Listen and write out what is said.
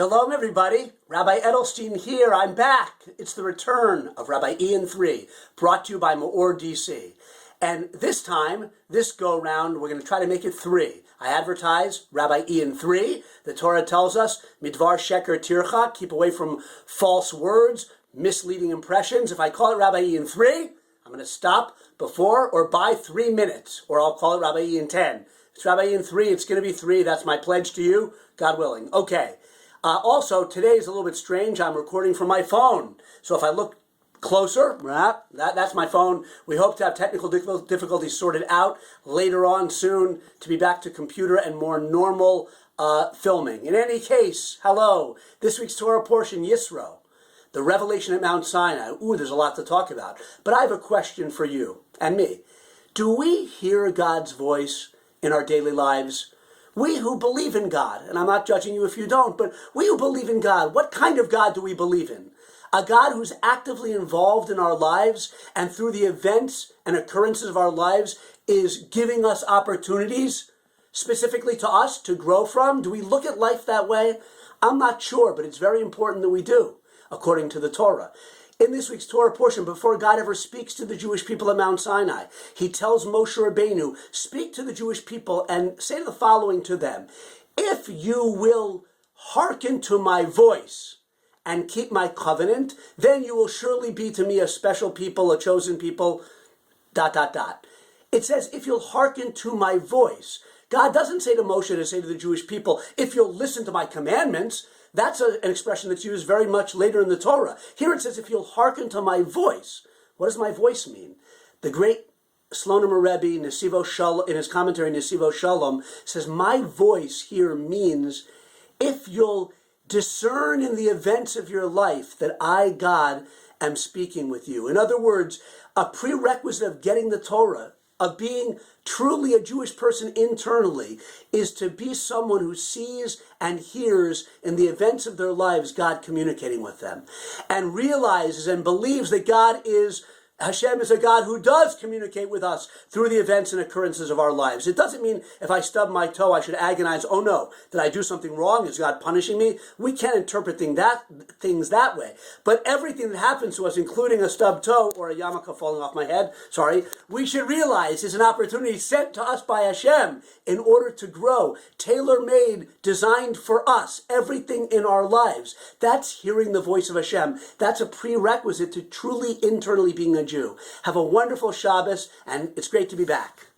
Shalom, everybody. Rabbi Edelstein here. I'm back. It's the return of Rabbi E in 3, brought to you by MEOR DC. And this time, this go-round, we're going to try to make it 3. I advertise Rabbi E in 3. The Torah tells us, midvar sheker tircha, keep away from false words, misleading impressions. If I call it Rabbi E in 3, I'm going to stop before or by 3 minutes, or I'll call it Rabbi E in 10. It's Rabbi E in 3. It's going to be 3. That's my pledge to you, God willing. Okay. Also, today is a little bit strange. I'm recording from my phone. So if I look closer, that's my phone. We hope to have technical difficulties sorted out later on soon to be back to computer and more normal filming. In any case, hello. This week's Torah portion, Yisro, the revelation at Mount Sinai. Ooh, there's a lot to talk about. But I have a question for you and me. Do we hear God's voice in our daily lives? We who believe in God, and I'm not judging you if you don't, but we who believe in God, what kind of God do we believe in? A God who's actively involved in our lives and through the events and occurrences of our lives is giving us opportunities specifically to us to grow from? Do we look at life that way? I'm not sure, but it's very important that we do, according to the Torah. In this week's Torah portion, before God ever speaks to the Jewish people at Mount Sinai, he tells Moshe Rabbeinu, speak to the Jewish people and say the following to them. If you will hearken to my voice and keep my covenant, then you will surely be to me a special people, a chosen people, ... It says, if you'll hearken to my voice. God doesn't say to Moshe to say to the Jewish people, if you'll listen to my commandments. That's an expression that's used very much later in the Torah. Here it says, if you'll hearken to my voice. What does my voice mean? The great Slonim Rebbe, Nesivo Shalom, in his commentary, Nesivo Shalom, says, my voice here means if you'll discern in the events of your life that I, God, am speaking with you. In other words, a prerequisite of getting the Torah, of being truly a Jewish person internally, is to be someone who sees and hears in the events of their lives God communicating with them, and realizes and believes that Hashem is a God who does communicate with us through the events and occurrences of our lives. It doesn't mean if I stub my toe, I should agonize, oh no, did I do something wrong? Is God punishing me? We can't interpret things that way. But everything that happens to us, including a stubbed toe or a yarmulke falling off my head, we should realize is an opportunity sent to us by Hashem in order to grow, tailor-made, designed for us, everything in our lives. That's hearing the voice of Hashem. That's a prerequisite to truly internally being a Jew. Have a wonderful Shabbos, and it's great to be back.